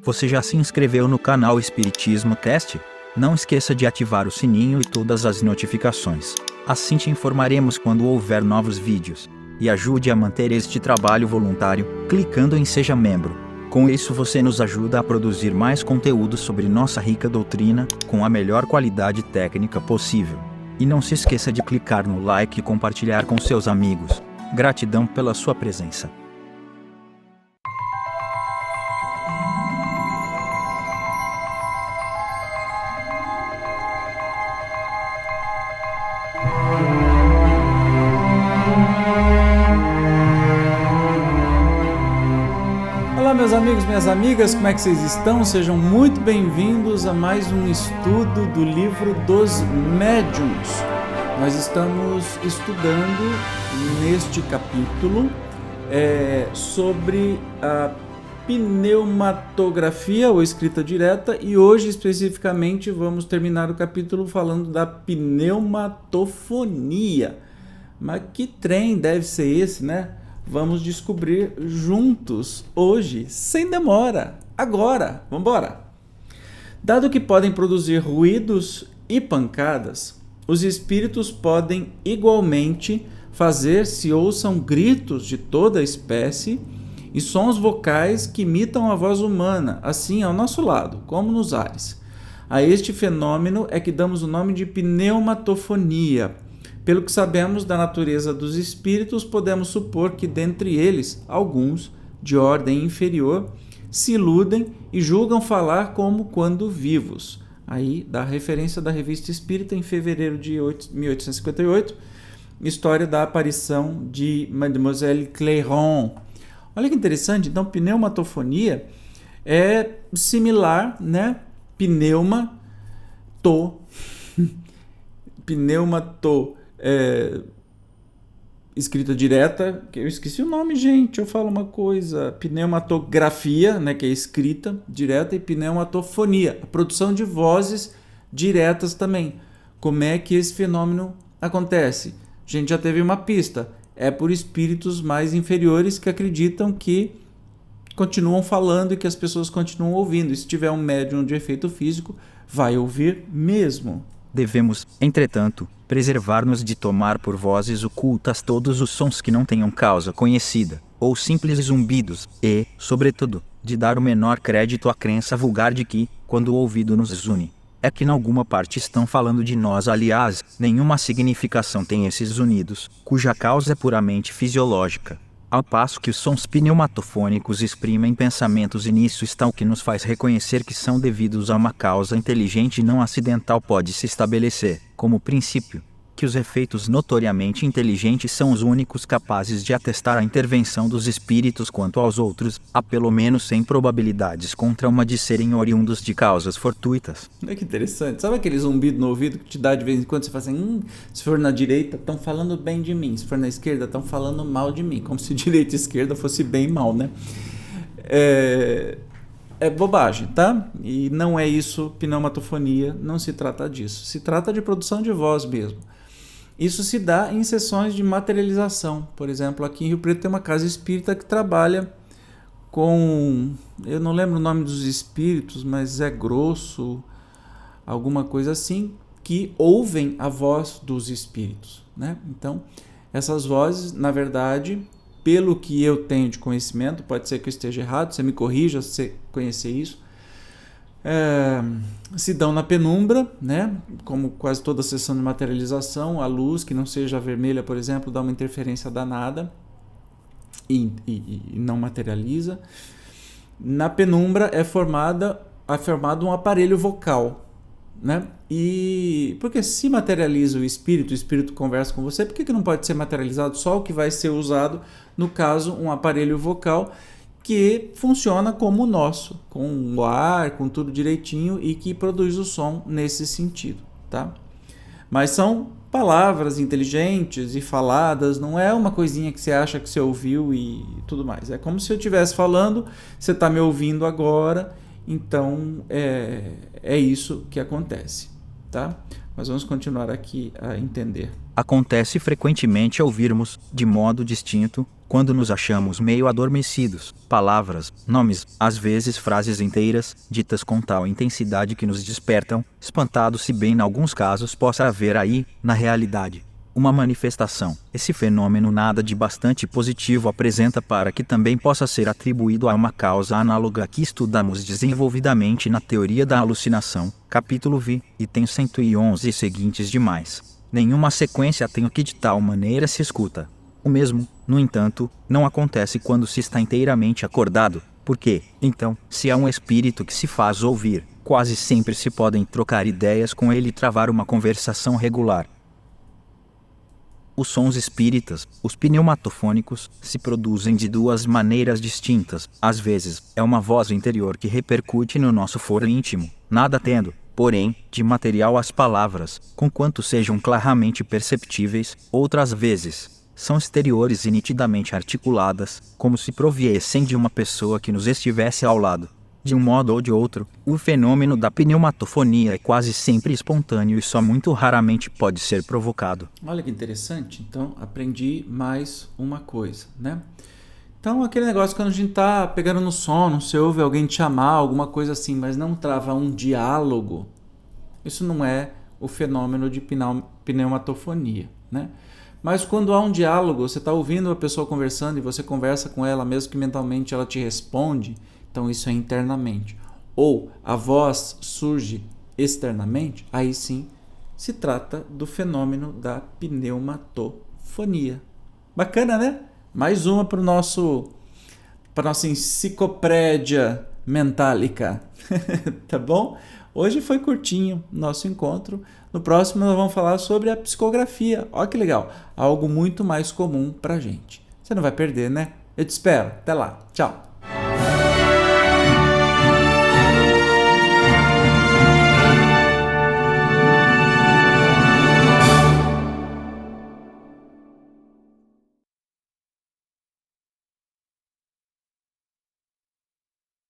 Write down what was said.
Você já se inscreveu no canal Espiritismo Cast? Não esqueça de ativar o sininho e todas as notificações. Assim te informaremos quando houver novos vídeos. E ajude a manter este trabalho voluntário, clicando em Seja Membro. Com isso você nos ajuda a produzir mais conteúdo sobre nossa rica doutrina, com a melhor qualidade técnica possível. E não se esqueça de clicar no like e compartilhar com seus amigos. Gratidão pela sua presença. Olá meus amigos, minhas amigas, como é que vocês estão? Sejam muito bem-vindos a mais um estudo do livro dos Médiuns. Nós estamos estudando neste capítulo sobre a pneumatografia ou escrita direta, e hoje especificamente vamos terminar o capítulo falando da pneumatofonia. Mas que trem deve ser esse, né? Vamos descobrir juntos, hoje, sem demora, agora, vamos embora! Dado que podem produzir ruídos e pancadas, os espíritos podem igualmente fazer se ouçam gritos de toda a espécie e sons vocais que imitam a voz humana, assim ao nosso lado, como nos ares. A este fenômeno é que damos o nome de pneumatofonia. Pelo que sabemos da natureza dos espíritos, podemos supor que dentre eles, alguns, de ordem inferior, se iludem e julgam falar como quando vivos. Aí dá a referência da Revista Espírita em fevereiro de 1858, história da aparição de Mademoiselle Clairon. Olha que interessante, então pneumatofonia é similar, né? Pneumato, escrita direta, que eu esqueci o nome, gente, eu falo uma coisa, pneumatografia, né, que é escrita direta, e pneumatofonia, a produção de vozes diretas também. Como é que esse fenômeno acontece? A gente já teve uma pista, é por espíritos mais inferiores que acreditam que continuam falando e que as pessoas continuam ouvindo. E se tiver um médium de efeito físico, vai ouvir mesmo. Devemos, entretanto, preservar-nos de tomar por vozes ocultas todos os sons que não tenham causa conhecida, ou simples zumbidos, e, sobretudo, de dar o menor crédito à crença vulgar de que, quando o ouvido nos zune, é que em alguma parte estão falando de nós. Aliás, nenhuma significação tem esses zunidos, cuja causa é puramente fisiológica. Ao passo que os sons pneumatofônicos exprimem pensamentos, e nisso está o que nos faz reconhecer que são devidos a uma causa inteligente e não acidental. Pode-se estabelecer, como princípio, que os efeitos notoriamente inteligentes são os únicos capazes de atestar a intervenção dos espíritos. Quanto aos outros, há pelo menos 100 probabilidades contra uma de serem oriundos de causas fortuitas. Olha que interessante. Sabe aquele zumbido no ouvido que te dá de vez em quando? Você fala assim, se for na direita, estão falando bem de mim. Se for na esquerda, estão falando mal de mim. Como se direita e esquerda fosse bem e mal, né? É bobagem, tá? E não é isso, pneumatofonia, não se trata disso. Se trata de produção de voz mesmo. Isso se dá em sessões de materialização. Por exemplo, aqui em Rio Preto tem uma casa espírita que trabalha com... eu não lembro o nome dos espíritos, mas é grosso, alguma coisa assim, que ouvem a voz dos espíritos, né? Então, essas vozes, na verdade, pelo que eu tenho de conhecimento, pode ser que eu esteja errado, você me corrija se você conhecer isso, se dão na penumbra, né? Como quase toda sessão de materialização, a luz, que não seja vermelha, por exemplo, dá uma interferência danada e não materializa. Na penumbra é formado um aparelho vocal, né? E porque se materializa o espírito conversa com você, por que não pode ser materializado só o que vai ser usado, no caso, um aparelho vocal que funciona como o nosso, com o ar, com tudo direitinho, e que produz o som nesse sentido, tá? Mas são palavras inteligentes e faladas, não é uma coisinha que você acha que você ouviu e tudo mais. É como se eu estivesse falando, você está me ouvindo agora, então é isso que acontece, tá? Mas vamos continuar aqui a entender. Acontece frequentemente ouvirmos, de modo distinto, quando nos achamos meio adormecidos, palavras, nomes, às vezes frases inteiras, ditas com tal intensidade que nos despertam, espantados se bem em alguns casos possa haver aí, na realidade, uma manifestação. Esse fenômeno nada de bastante positivo apresenta para que também possa ser atribuído a uma causa análoga que estudamos desenvolvidamente na teoria da alucinação, capítulo V, item 111 e seguintes demais. Nenhuma sequência tem o que de tal maneira se escuta. O mesmo, no entanto, não acontece quando se está inteiramente acordado, porque, então, se há um espírito que se faz ouvir, quase sempre se podem trocar ideias com ele e travar uma conversação regular. Os sons espíritas, os pneumatofônicos, se produzem de duas maneiras distintas. Às vezes, é uma voz interior que repercute no nosso foro íntimo, nada tendo, porém, de material as palavras, conquanto sejam claramente perceptíveis. Outras vezes, são exteriores e nitidamente articuladas, como se proviessem de uma pessoa que nos estivesse ao lado. De um modo ou de outro, o fenômeno da pneumatofonia é quase sempre espontâneo e só muito raramente pode ser provocado. Olha que interessante, então aprendi mais uma coisa, né? Então aquele negócio quando a gente tá pegando no sono, você ouve alguém te chamar, alguma coisa assim, mas não trava um diálogo, isso não é o fenômeno de pneumatofonia, né? Mas quando há um diálogo, você está ouvindo a pessoa conversando e você conversa com ela, mesmo que mentalmente ela te responde, então isso é internamente. Ou a voz surge externamente, aí sim se trata do fenômeno da pneumatofonia. Bacana, né? Mais uma para nossa enciclopédia mentálica. Tá bom? Hoje foi curtinho nosso encontro. No próximo nós vamos falar sobre a psicografia. Olha que legal, algo muito mais comum para a gente. Você não vai perder, né? Eu te espero. Até lá. Tchau.